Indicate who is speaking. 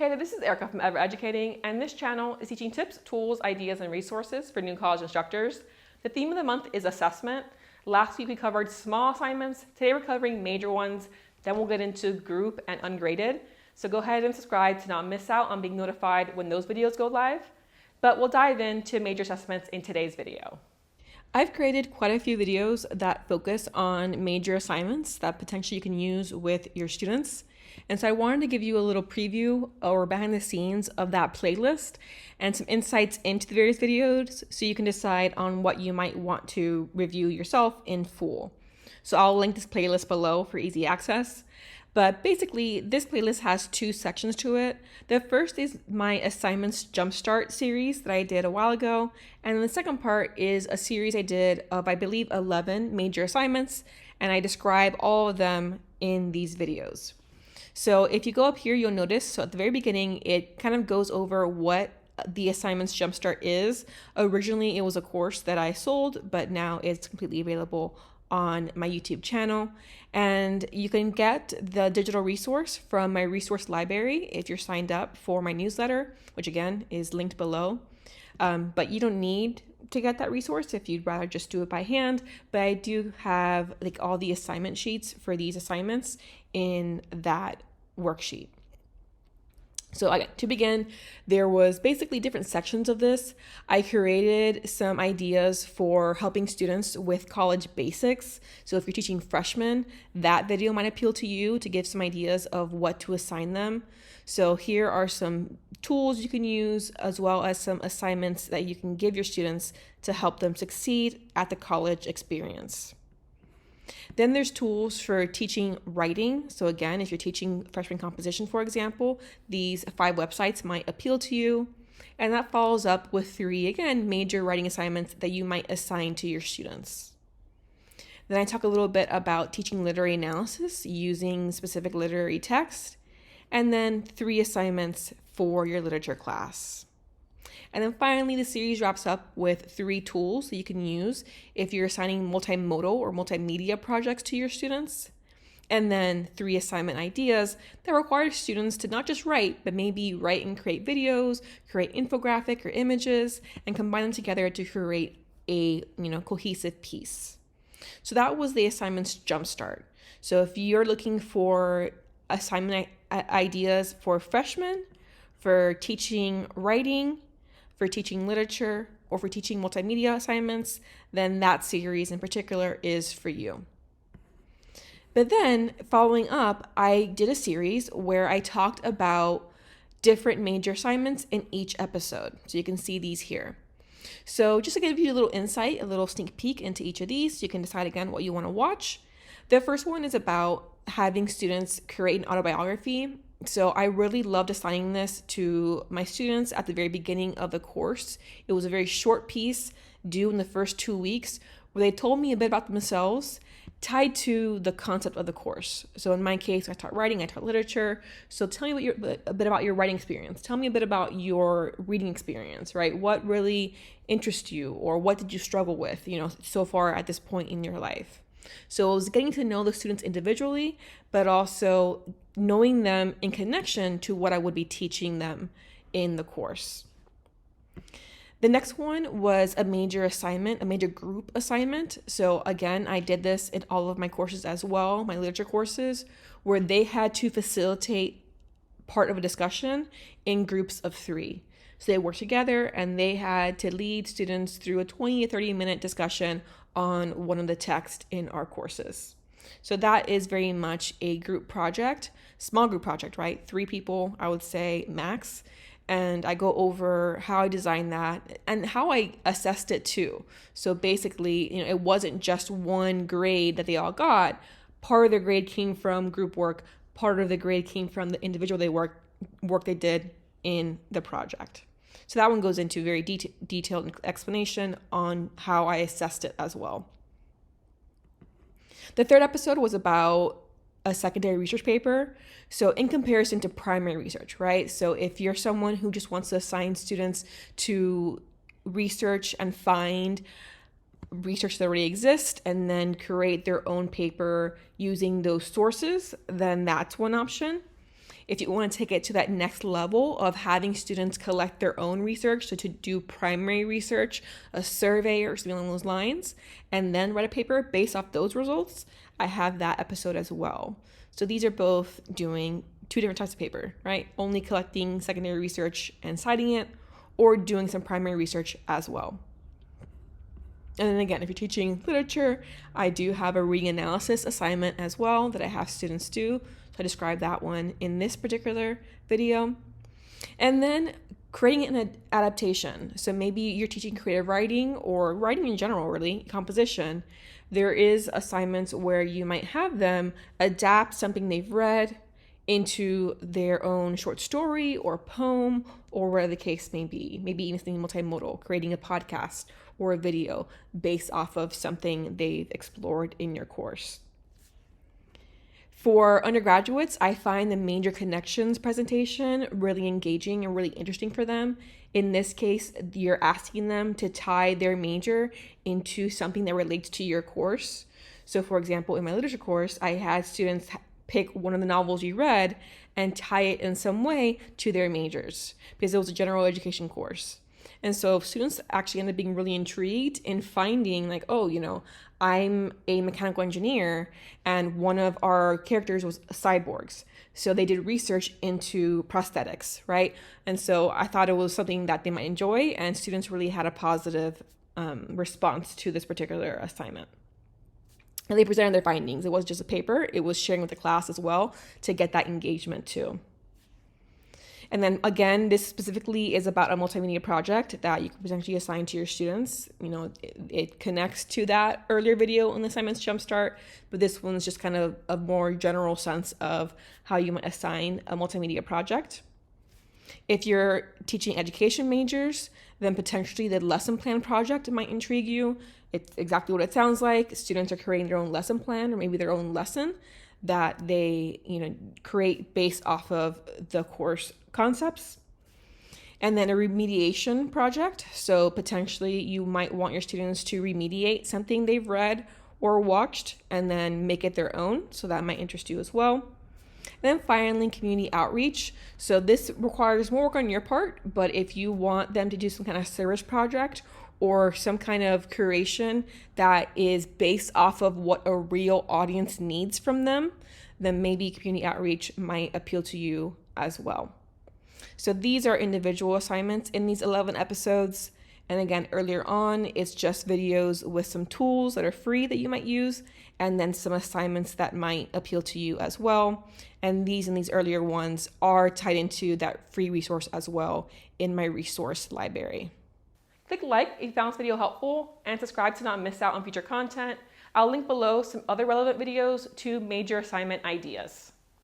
Speaker 1: Hey there, this is Erica from Ever Educating, and this channel is teaching tips, tools, ideas, and resources for new college instructors. The theme of the month is assessment. Last week we covered small assignments. Today we're covering major ones. Then we'll get into group and ungraded. So go ahead and subscribe to not miss out on being notified when those videos go live. But we'll dive into major assessments in today's video. I've created quite a few videos that focus on major assignments that potentially you can use with your students. And so I wanted to give you a little preview or behind the scenes of that playlist and some insights into the various videos so you can decide on what you might want to review yourself in full. So I'll link this playlist below for easy access. But basically, this playlist has two sections to it. The first is my Assignments Jumpstart series that I did a while ago. And the second part is a series I did of, I believe, 11 major assignments. And I describe all of them in these videos. So if you go up here, you'll notice, so at the very beginning, it kind of goes over what the Assignments Jumpstart is. Originally, it was a course that I sold, but now it's completely available on my YouTube channel. And you can get the digital resource from my resource library if you're signed up for my newsletter, which again is linked below. But you don't need to get that resource if you'd rather just do it by hand. But I do have like all the assignment sheets for these assignments in that worksheet. So again, to begin, there was basically different sections of this. I created some ideas for helping students with college basics. So if you're teaching freshmen, that video might appeal to you to give some ideas of what to assign them. So here are some tools you can use, as well as some assignments that you can give your students to help them succeed at the college experience. Then there's tools for teaching writing. So again, if you're teaching freshman composition, for example, these 5 websites might appeal to you. And that follows up with 3, again, major writing assignments that you might assign to your students. Then I talk a little bit about teaching literary analysis using specific literary text. And then 3 assignments for your literature class. And then finally, the series wraps up with 3 tools that you can use if you're assigning multimodal or multimedia projects to your students. And then 3 assignment ideas that require students to not just write, but maybe write and create videos, create infographic or images, and combine them together to create a cohesive piece. So that was the Assignments Jumpstart. So if you're looking for assignment ideas for freshmen, for teaching writing, for teaching literature, or for teaching multimedia assignments, then that series in particular is for you. But then following up, I did a series where I talked about different major assignments in each episode. So you can see these here. So just to give you a little insight, a little sneak peek into each of these, you can decide again what you want to watch. The first one is about having students create an autobiography. So I really loved assigning this to my students at the very beginning of the course. It was a very short piece due in the first 2 weeks where they told me a bit about themselves tied to the concept of the course. So in my case, I taught writing, I taught literature. So tell me a bit about your writing experience. Tell me a bit about your reading experience, right? What really interests you, or what did you struggle with, so far at this point in your life? So it was getting to know the students individually, but also knowing them in connection to what I would be teaching them in the course. The next one was a major assignment, a major group assignment. So again, I did this in all of my courses as well, my literature courses, where they had to facilitate part of a discussion in groups of 3. So they worked together and they had to lead students through a 20 to 30 minute discussion on one of the texts in our courses. So that is very much a group project, small group project, right? 3 people, I would say max. And I go over how I designed that and how I assessed it too. So basically, it wasn't just one grade that they all got. Part of the grade came from group work. Part of the grade came from the individual work they did in the project. So that one goes into very detailed explanation on how I assessed it as well. The third episode was about a secondary research paper. So in comparison to primary research, right? So if you're someone who just wants to assign students to research and find research that already exists and then create their own paper using those sources, then that's one option. If you want to take it to that next level of having students collect their own research, so to do primary research, a survey or something along those lines, and then write a paper based off those results, I have that episode as well. So these are both doing two different types of paper, right? Only collecting secondary research and citing it, or doing some primary research as well. And then again, if you're teaching literature, I do have a reading analysis assignment as well that I have students do. So I describe that one in this particular video. And then creating an adaptation. So maybe you're teaching creative writing or writing in general, really, composition. There is assignments where you might have them adapt something they've read into their own short story or poem, or whatever the case may be. Maybe even something multimodal, creating a podcast or a video based off of something they've explored in your course. For undergraduates, I find the major connections presentation really engaging and really interesting for them. In this case, you're asking them to tie their major into something that relates to your course. So for example, in my literature course, I had students pick one of the novels you read and tie it in some way to their majors because it was a general education course. And so students actually end up being really intrigued in finding like, oh, I'm a mechanical engineer and one of our characters was cyborgs. So they did research into prosthetics, right? And so I thought it was something that they might enjoy, and students really had a positive response to this particular assignment. And they presented their findings. It wasn't just a paper, it was sharing with the class as well to get that engagement too. And then again, this specifically is about a multimedia project that you can potentially assign to your students. It connects to that earlier video on the assignments jumpstart, but this one's just kind of a more general sense of how you might assign a multimedia project. If you're teaching education majors, then potentially the lesson plan project might intrigue you. It's exactly what it sounds like. Students are creating their own lesson plan or maybe their own lesson that they create based off of the course concepts. And then a remediation project. So potentially you might want your students to remediate something they've read or watched and then make it their own. So that might interest you as well. And then finally, community outreach. So this requires more work on your part, but if you want them to do some kind of service project or some kind of curation that is based off of what a real audience needs from them, then maybe community outreach might appeal to you as well. So these are individual assignments in these 11 episodes. And again, earlier on, it's just videos with some tools that are free that you might use, and then some assignments that might appeal to you as well. And these earlier ones are tied into that free resource as well in my resource library. Click like if you found this video helpful, and subscribe to not miss out on future content. I'll link below some other relevant videos to major assignment ideas.